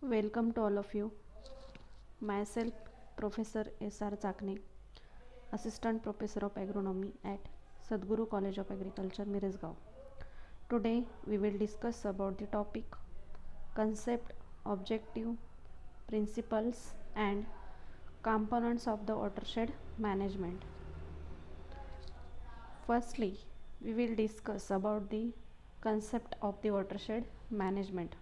Welcome to all of you. Myself, Professor S.R. Chakne, Assistant Professor of Agronomy at Sadguru College of Agriculture, Miresgaon. Today, we will discuss about the topic concept, objective, principles, and components of the watershed management. Firstly, we will discuss about the concept of the watershed management.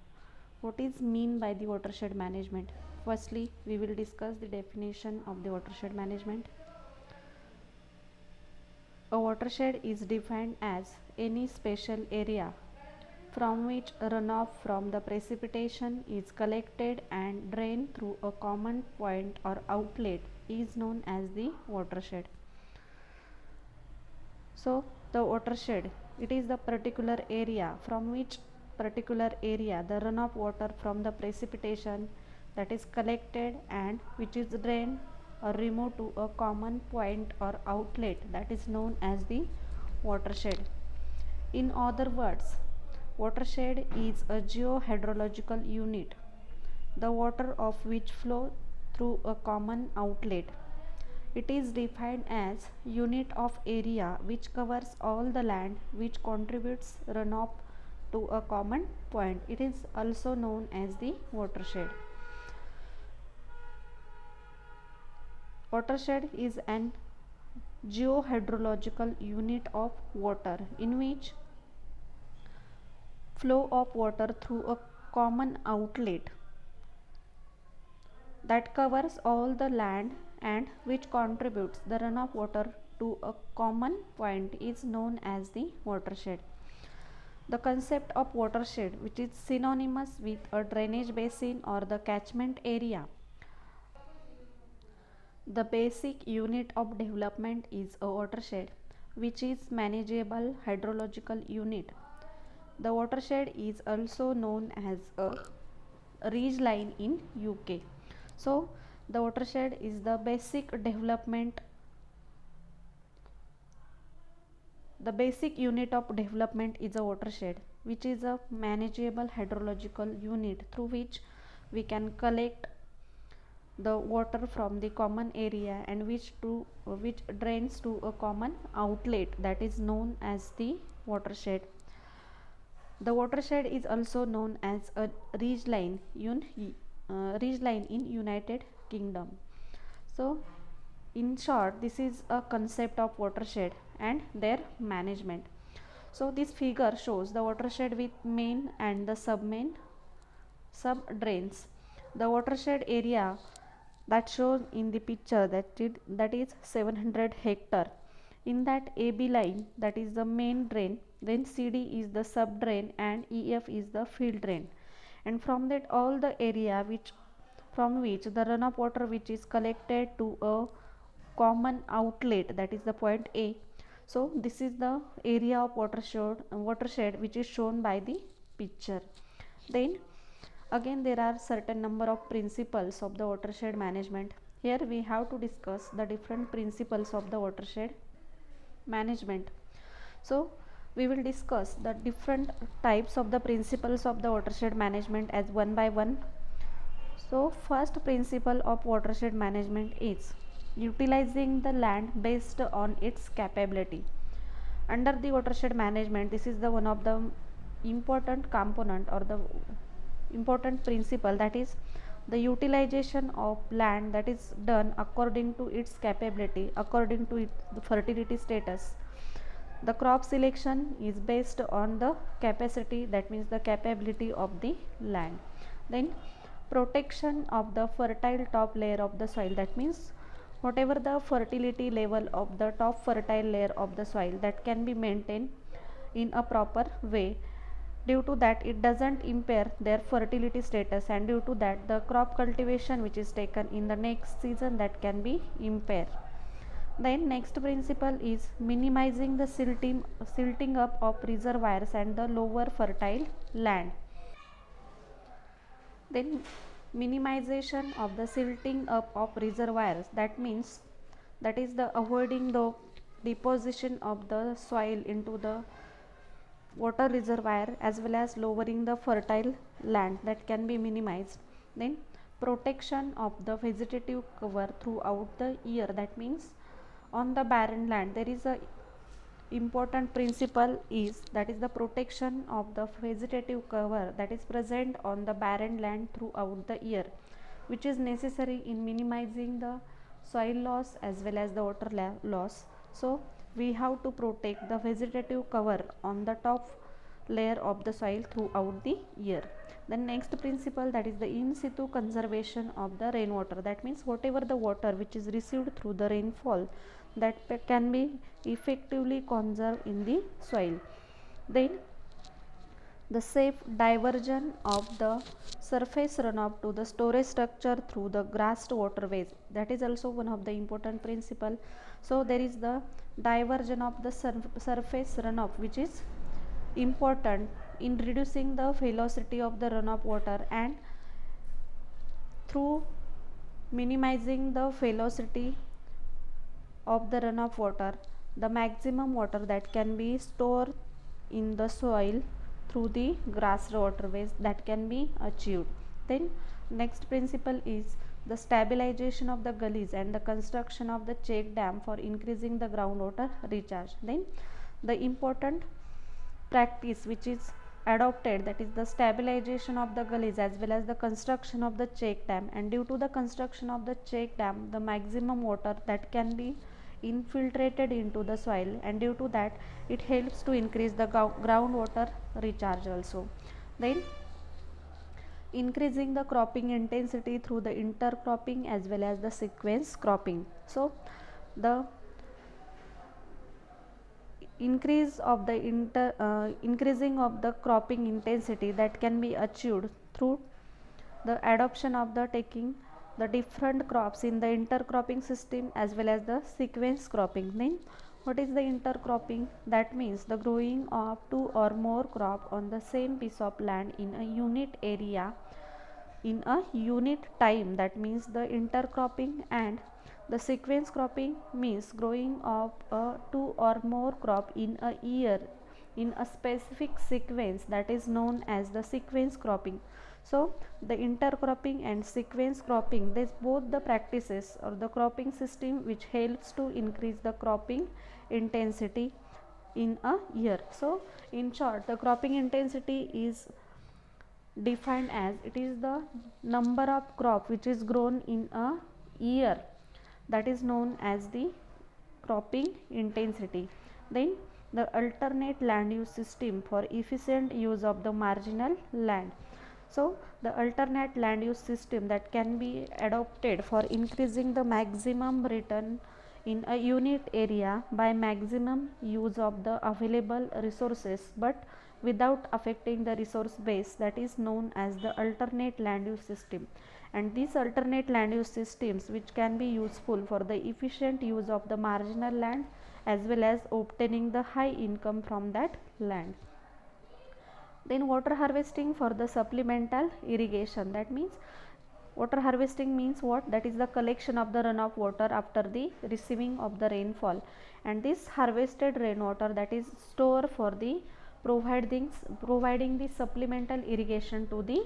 What is mean by the watershed management? Firstly, we will discuss the definition of the watershed management. A watershed is defined as any special area from which runoff from the precipitation is collected and drained through a common point or outlet is known as the watershed. So the watershed, it is the particular area from which the runoff water from the precipitation that is collected and which is drained or removed to a common point or outlet that is known as the watershed. In other words, watershed is a geohydrological unit, the water of which flow through a common outlet. It is defined as unit of area which covers all the land which contributes runoff to a common point. It is also known as the watershed. Watershed is an geohydrological unit of water in which flow of water through a common outlet that covers all the land and which contributes the runoff water to a common point is known as the watershed. The concept of watershed, which is synonymous with a drainage basin or the catchment area. The basic unit of development is a watershed, which is manageable hydrological unit. The watershed is also known as a ridge line in UK. So the watershed is the basic development, the basic unit of development is a watershed, which is a manageable hydrological unit through which we can collect the water from the common area and which drains to a common outlet that is known as the watershed. The watershed is also known as a ridge line in United Kingdom. So in short, this is a concept of watershed and their management. So this figure shows the watershed with main and the sub drains. The watershed area that shown in the picture that is 700 hectare. In that AB line, that is the main drain, then CD is the sub drain and EF is the field drain, and from that all the area from which the runoff water which is collected to a common outlet, that is the point A. So this is the area of watershed which is shown by the picture. Then again there are certain number of principles of the watershed management. Here we have to discuss the different principles of the watershed management. So we will discuss the different types of the principles of the watershed management as one by one. So first principle of watershed management is utilizing the land based on its capability. Under the watershed management, this is the one of the important component or the important principle, that is the utilization of land that is done according to its capability, according to its fertility status. The crop selection is based on the capacity, that means the capability of the land. Then protection of the fertile top layer of the soil, that means whatever the fertility level of the top fertile layer of the soil, that can be maintained in a proper way. Due to that it doesn't impair their fertility status, and due to that the crop cultivation which is taken in the next season, that can be impaired. Then next principle is minimizing the silting up of reservoirs and the lower fertile land. Then minimization of the silting up of reservoirs, that means that is the avoiding the deposition of the soil into the water reservoir as well as lowering the fertile land, that can be minimized. Then protection of the vegetative cover throughout the year, that means on the barren land there is a important principle is that is the protection of the vegetative cover that is present on the barren land throughout the year, which is necessary in minimizing the soil loss as well as the water loss. So we have to protect the vegetative cover on the top layer of the soil throughout the year. The next principle, that is the in situ conservation of the rainwater, that means whatever the water which is received through the rainfall, that can be effectively conserved in the soil. Then the safe diversion of the surface runoff to the storage structure through the grassed waterways, that is also one of the important principle. So there is the diversion of the surface runoff, which is important in reducing the velocity of the runoff water, and through minimizing the velocity of the runoff water, the maximum water that can be stored in the soil through the grass waterways, that can be achieved. Then next principle is the stabilization of the gullies and the construction of the check dam for increasing the groundwater recharge. Then the important practice which is adopted, that is the stabilization of the gullies as well as the construction of the check dam, and due to the construction of the check dam, the maximum water that can be infiltrated into the soil, and due to that it helps to increase the groundwater recharge also. Then increasing the cropping intensity through the intercropping as well as the sequence cropping. So the increasing of the cropping intensity that can be achieved through the adoption of the taking the different crops in the intercropping system as well as the sequence cropping. Then what is the intercropping? That means the growing of two or more crop on the same piece of land in a unit area in a unit time, that means the intercropping. And the sequence cropping means growing of two or more crop in a year in a specific sequence, that is known as the sequence cropping. So the intercropping and sequence cropping, this both the practices or the cropping system which helps to increase the cropping intensity in a year. So in short, the cropping intensity is defined as it is the number of crop which is grown in a year, that is known as the cropping intensity. Then the alternate land use system for efficient use of the marginal land. So the alternate land use system that can be adopted for increasing the maximum return in a unit area by maximum use of the available resources but without affecting the resource base, that is known as the alternate land use system. And these alternate land use systems which can be useful for the efficient use of the marginal land as well as obtaining the high income from that land. Then water harvesting for the supplemental irrigation, that means water harvesting means what? That is the collection of the runoff water after the receiving of the rainfall, and this harvested rainwater that is stored for the providing the supplemental irrigation to the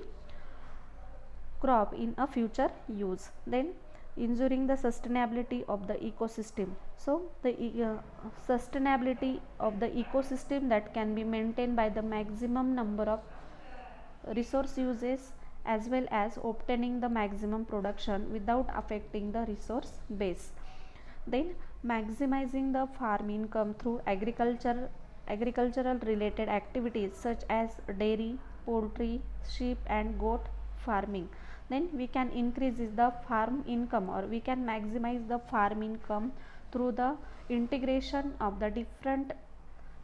crop in a future use. Then ensuring the sustainability of the ecosystem. So the sustainability of the ecosystem that can be maintained by the maximum number of resource uses as well as obtaining the maximum production without affecting the resource base. Then maximizing the farm income through agricultural related activities such as dairy, poultry, sheep and goat farming. Then we can increase the farm income, or we can maximize the farm income through the integration of the different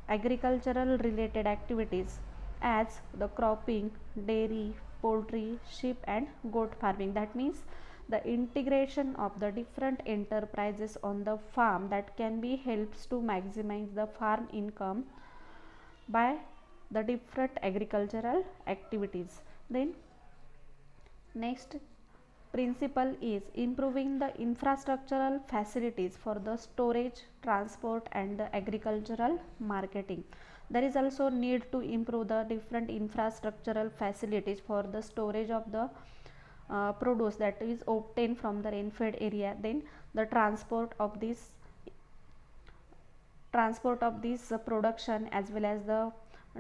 agricultural related activities as the cropping, dairy, poultry, sheep and goat farming. That means the integration of the different enterprises on the farm that can be helps to maximize the farm income by the different agricultural activities. Then next principle is improving the infrastructural facilities for the storage, transport and the agricultural marketing. There is also need to improve the different infrastructural facilities for the storage of the produce that is obtained from the rainfed area, then the transport of this production, as well as the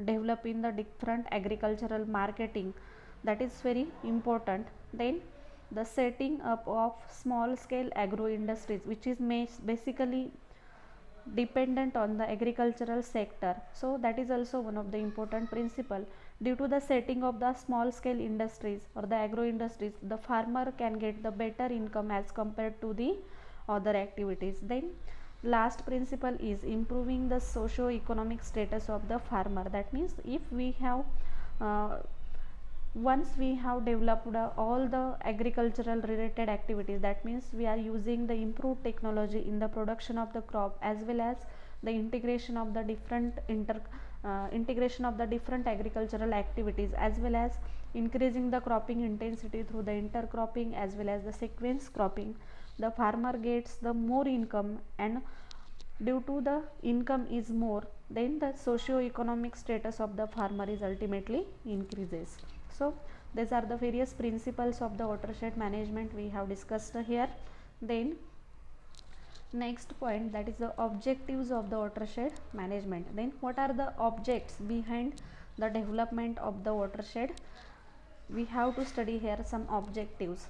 developing the different agricultural marketing, that is very important. Then the setting up of small scale agro industries, which is basically dependent on the agricultural sector, so that is also one of the important principle. Due to the setting of the small scale industries or the agro industries, the farmer can get the better income as compared to the other activities. Then last principle is improving the socio economic status of the farmer. That means if we have uh, once we have developed all the agricultural related activities, that means we are using the improved technology in the production of the crop, as well as the integration of the integration of the different agricultural activities, as well as increasing the cropping intensity through the intercropping as well as the sequence cropping, the farmer gets the more income, and due to the income is more, then the socio-economic status of the farmer is ultimately increases. So these are the various principles of the watershed management we have discussed here. Then next point, that is the objectives of the watershed management. Then what are the objects behind the development of the watershed? We have to study here some objectives.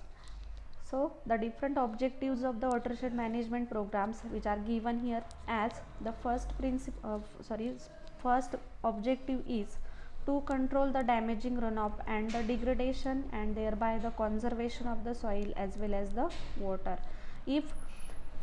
So the different objectives of the watershed management programs which are given here, as the first objective is to control the damaging runoff and the degradation, and thereby the conservation of the soil as well as the water. If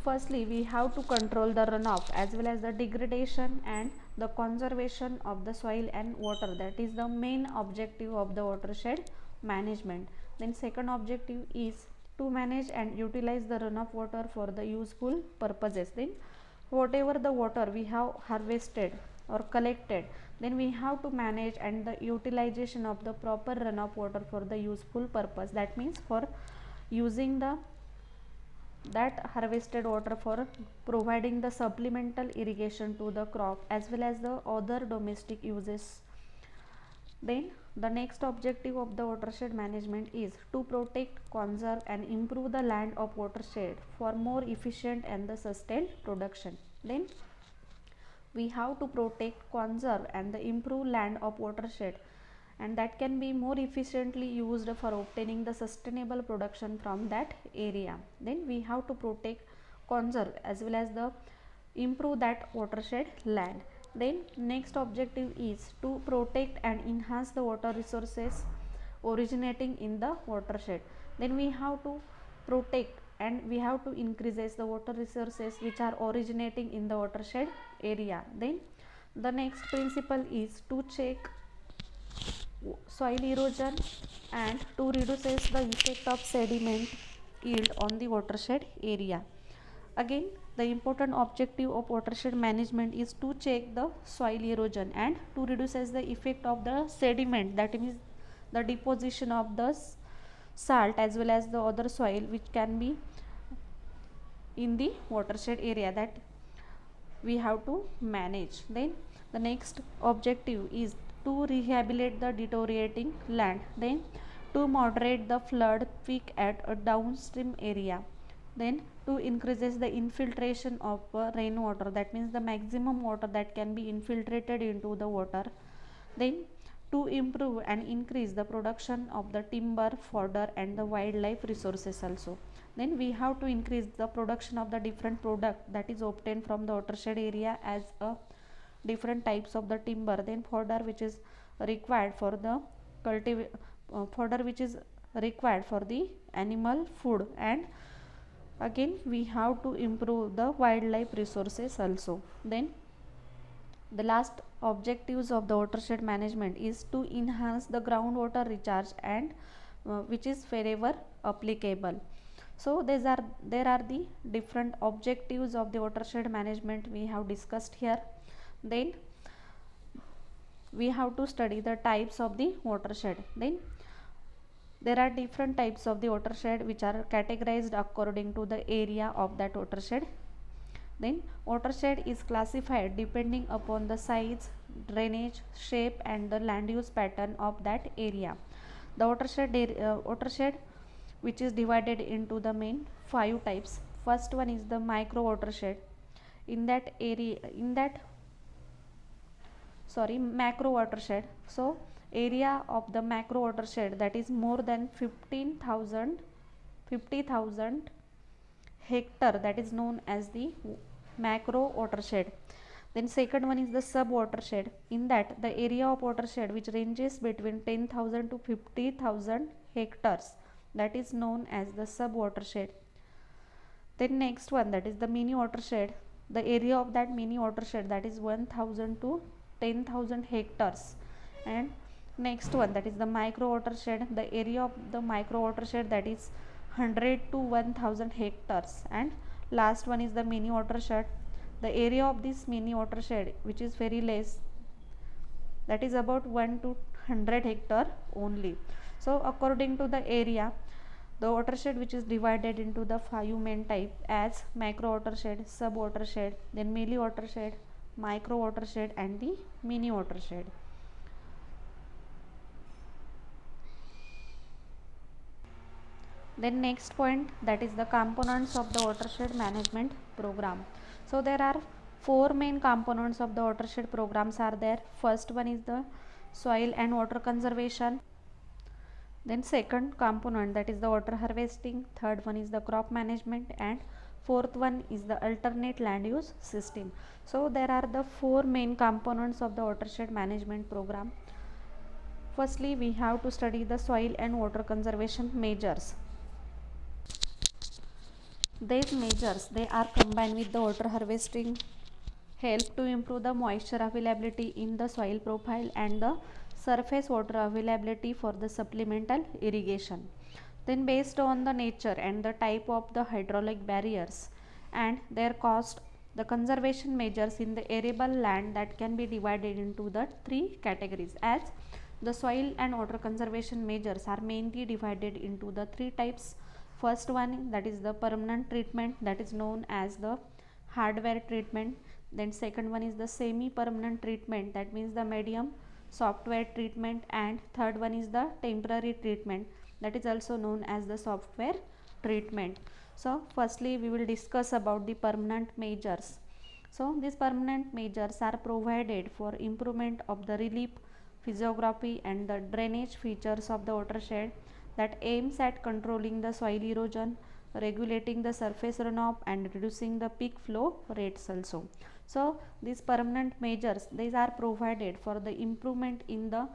firstly we have to control the runoff as well as the degradation and the conservation of the soil and water, that is the main objective of the watershed management. Then second objective is to manage and utilize the runoff water for the useful purposes. Then whatever the water we have harvested or collected, then we have to manage and the utilization of the proper runoff water for the useful purpose. That means for using that harvested water for providing the supplemental irrigation to the crop as well as the other domestic uses. Then the next objective of the watershed management is to protect, conserve and improve the land of watershed for more efficient and the sustained production. Then we have to protect, conserve and the improve land of watershed, and that can be more efficiently used for obtaining the sustainable production from that area. Then we have to protect, conserve as well as the improve that watershed land. Then next objective is to protect and enhance the water resources originating in the watershed. Then we have to protect and we have to increase the water resources which are originating in the watershed area. Then the next principle is to check soil erosion and to reduce the effect of sediment yield on the watershed area. Again, the important objective of watershed management is to check the soil erosion and to reduce the effect of the sediment, that means the deposition of the salt as well as the other soil which can be in the watershed area, that we have to manage. Then the next objective is to rehabilitate the deteriorating land, then to moderate the flood peak at a downstream area, then to increases the infiltration of rainwater, that means the maximum water that can be infiltrated into the water, then to improve and increase the production of the timber, fodder and the wildlife resources also. Then we have to increase the production of the different product that is obtained from the watershed area, as a different types of the timber, then fodder which is required for the fodder which is required for the animal food, and again we have to improve the wildlife resources also. Then the last objectives of the watershed management is to enhance the groundwater recharge and which is wherever applicable. So there are the different objectives of the watershed management we have discussed here. Then we have to study the types of the watershed. Then there are different types of the watershed which are categorized according to the area of that watershed. Then watershed is classified depending upon the size, drainage, shape and the land use pattern of that area. The watershed which is divided into the main 5 types. First one is the micro watershed. In that area, macro watershed. So area of the macro watershed, that is more than 50,000 hectare, that is known as the macro watershed. Then second one is the sub watershed. In that, the area of watershed which ranges between 10,000 to 50,000 hectares, that is known as the sub watershed. Then next one, that is the mini watershed. The area of that mini watershed, that is 1,000 to 10,000 hectares. And next one, that is the micro watershed. The area of the micro watershed, that is 100 to 1,000 hectares. And last one is the mini watershed. The area of this mini watershed, which is very less, that is about 1 to 100 hectare only. So according to the area, the watershed which is divided into the 5 main type as macro watershed, sub watershed, then mini watershed, micro watershed, and the mini watershed. Then next point, that is the components of the watershed management program. So there are 4 main components of the watershed programs are there. First one is the soil and water conservation. Then second component, that is the water harvesting. Third one is the crop management, and fourth one is the alternate land use system. So there are the 4 main components of the watershed management program. Firstly, we have to study the soil and water conservation measures. These measures, they are combined with the water harvesting, help to improve the moisture availability in the soil profile and the surface water availability for the supplemental irrigation. Then based on the nature and the type of the hydraulic barriers and their cost, the conservation measures in the arable land that can be divided into the 3 categories, as the soil and water conservation measures are mainly divided into the 3 types. First one, that is the permanent treatment, that is known as the hardware treatment. Then second one is the semi permanent treatment, that means the medium software treatment. And third one is the temporary treatment, that is also known as the software treatment. So firstly, we will discuss about the permanent measures. So these permanent measures are provided for improvement of the relief, physiography, and the drainage features of the watershed, that aims at controlling the soil erosion, regulating the surface runoff, and reducing the peak flow rates also. So these permanent measures, these are provided for the improvement in the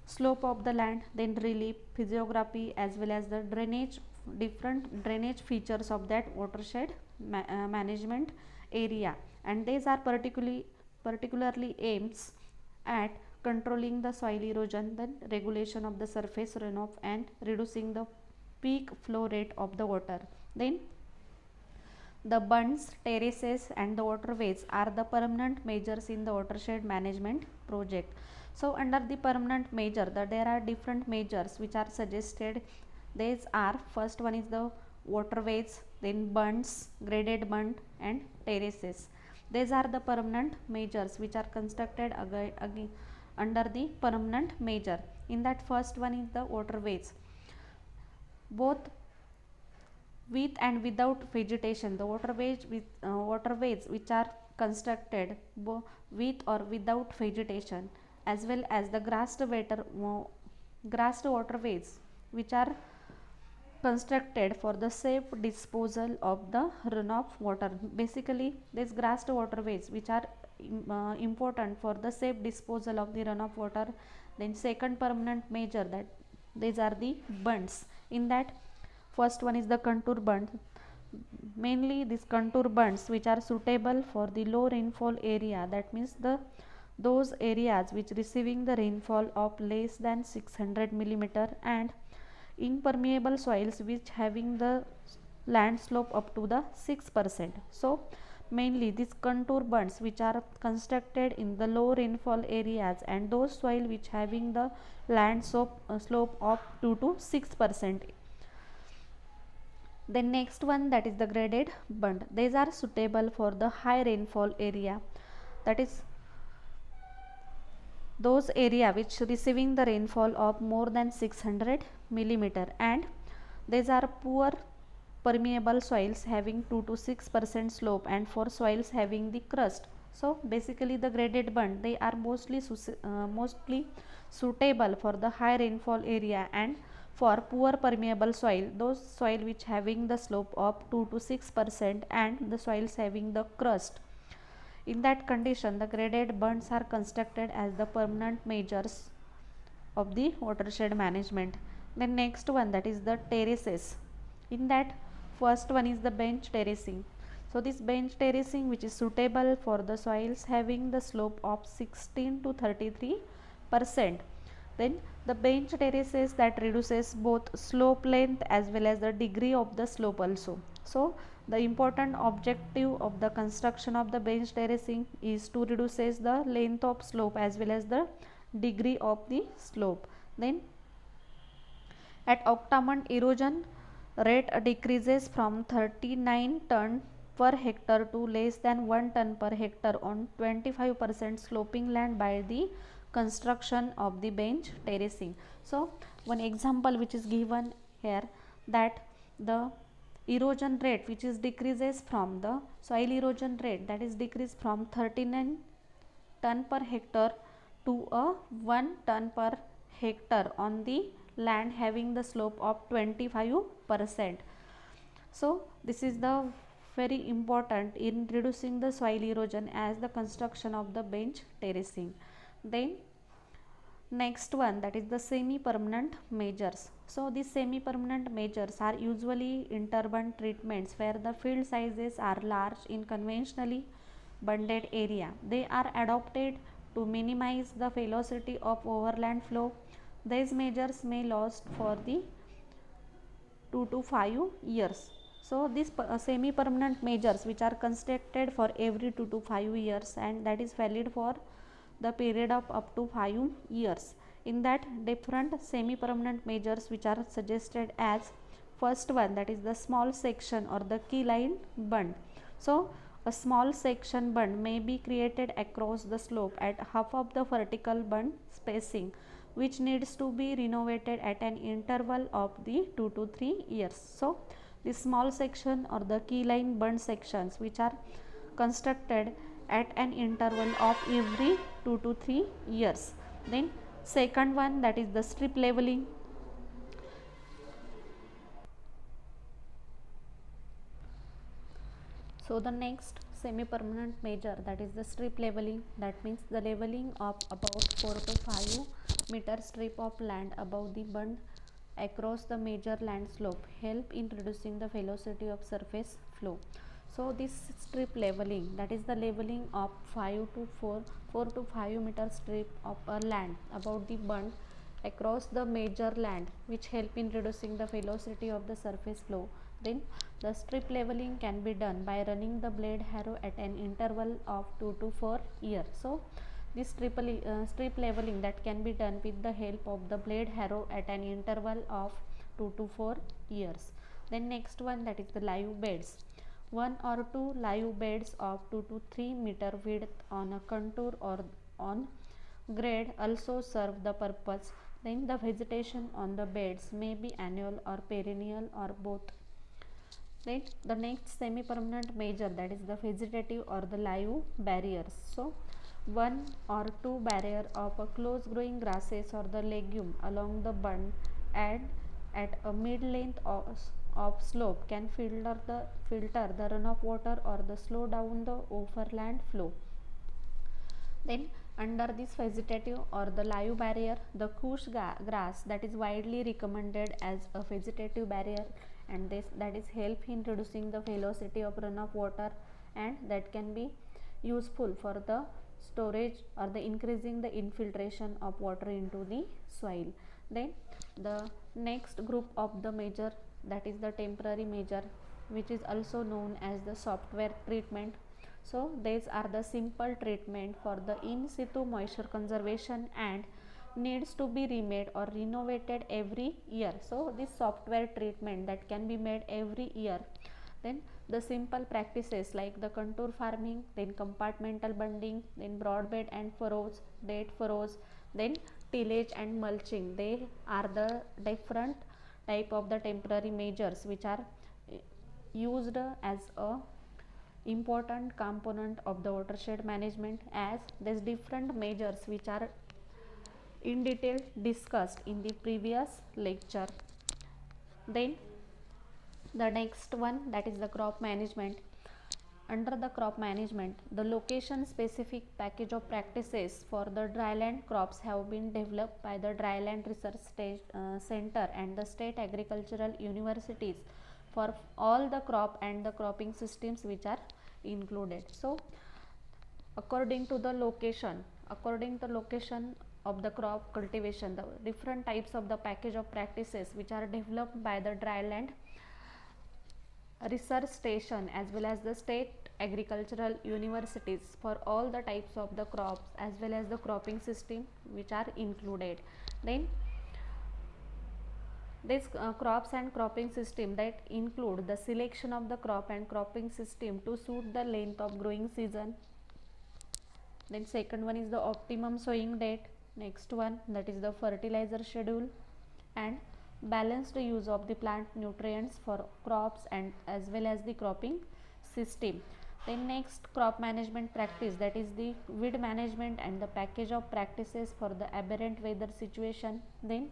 slope of the land, then relief, physiography, as well as the drainage, different drainage features of that watershed management area. And these are particularly aims at controlling the soil erosion, then regulation of the surface runoff, and reducing the peak flow rate of the water. Then the bunds, terraces, and the waterways are the permanent measures in the watershed management project. So under the permanent measure, there are different measures which are suggested. These are, first one is the waterways, then bunds, graded bund, and terraces. These are the permanent measures which are constructed again under the permanent measure. In that, first one is the waterways. Both with and without vegetation, the waterways which are constructed with or without vegetation, as well as the grassed waterways which are constructed for the safe disposal of the runoff water. Basically, these grassed waterways which are important for the safe disposal of the runoff water. Then second permanent measure, that these are the bunds. In that, first one is the contour bund. Mainly these contour bunds which are suitable for the low rainfall area, that means those areas which receiving the rainfall of less than 600 millimeter, and impermeable soils which having the land slope up to the 6%. So mainly these contour bunds which are constructed in the low rainfall areas, and those soil which having the land slope of 2 to 6%. Then next one, that is the graded bund. These are suitable for the high rainfall area, that is those area which receiving the rainfall of more than 600 millimeter, and these are poor permeable soils having 2 to 6% slope, and for soils having the crust. So basically the graded bund, they are mostly suitable for the high rainfall area, and for poor permeable soil, those soil which having the slope of 2 to 6% and the soils having the crust. In that condition, the graded bunds are constructed as the permanent measures of the watershed management. The next one, that is the terraces. In that, first one is the bench terracing. So this bench terracing which is suitable for the soils having the slope of 16 to 33%. Then the bench terraces that reduces both slope length as well as the degree of the slope also. So the important objective of the construction of the bench terracing is to reduces the length of slope as well as the degree of the slope. Then at Octamont, erosion rate decreases from 39 ton per hectare to less than 1 ton per hectare on 25% sloping land by the construction of the bench terracing. So one example which is given here, that the erosion rate which is decreases from the soil erosion rate, that is decreased from 39 ton per hectare to a 1 ton per hectare on the land having the slope of 25%. So this is the very important in reducing the soil erosion as the construction of the bench terracing. Then next one, that is the semi-permanent measures. So these semi-permanent measures are usually interbund treatments where the field sizes are large in conventionally bunded area. They are adopted to minimize the velocity of overland flow. These measures may last for the 2 to 5 years. So these semi-permanent measures which are constructed for every 2 to 5 years, and that is valid for the period of up to 5 years. In that, different semi-permanent measures which are suggested as first one, that is the small section or the key line bund. So a small section bund may be created across the slope at half of the vertical bund spacing, which needs to be renovated at an interval of the 2 to 3 years. So the small section or the key line bund sections which are constructed at an interval of every 2 to 3 years. Then second one, that is the strip leveling. So the next semi-permanent measure, that is the strip leveling, that means the leveling of about 4 to 5 meter strip of land above the bund across the major land slope help in reducing the velocity of surface flow. So this strip leveling, that is the leveling of 4 to 5 meter strip of land above the bund across the major land, which help in reducing the velocity of the surface flow. Then the strip leveling can be done by running the blade harrow at an interval of 2 to 4 years. So this strip leveling that can be done with the help of the blade harrow at an interval of 2 to 4 years. Then next one, that is the live beds. 1 or 2 live beds of 2 to 3 meter width on a contour or on grade also serve the purpose. Then the vegetation on the beds may be annual or perennial or both. Then the next semi-permanent measure, that is the vegetative or the live barriers. So 1 or 2 barrier of a close growing grasses or the legume along the bund and at a mid length of slope can filter the runoff water or the slow down the overland flow. Then under this vegetative or the live barrier, the couche grass, that is widely recommended as a vegetative barrier, and that is help in reducing the velocity of runoff water, and that can be useful for the storage or the increasing the infiltration of water into the soil. Then the next group of the measure, that is the temporary measure, which is also known as the software treatment. So these are the simple treatment for the in situ moisture conservation and needs to be remade or renovated every year. So this software treatment that can be made every year. Then the simple practices like the contour farming, then compartmental bunding, then broadbed and furrows, date furrows, then tillage and mulching. They are the different type of the temporary measures which are used as a important component of the watershed management, as these different measures which are in detail discussed in the previous lecture. Then the next one, that is the crop management. Under the crop management, the location specific package of practices for the dryland crops have been developed by the Dryland Research Center and the state agricultural universities for all the crop and the cropping systems which are included. So according to the location of the crop cultivation, the different types of the package of practices which are developed by the Dryland Research Station as well as the state agricultural universities for all the types of the crops as well as the cropping system which are included. Then these crops and cropping system that include the selection of the crop and cropping system to suit the length of growing season. Then second one is the optimum sowing date. Next one, that is the fertilizer schedule and balanced use of the plant nutrients for crops and as well as the cropping system. Then next, crop management practice, that is the weed management and the package of practices for the aberrant weather situation. Then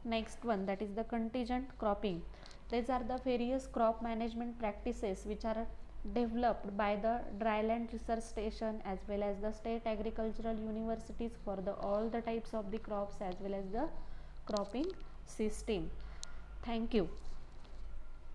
next one, that is the contingent cropping. These are the various crop management practices which are developed by the Dryland Research Station as well as the state agricultural universities for the all the types of the crops as well as the cropping system. Thank you.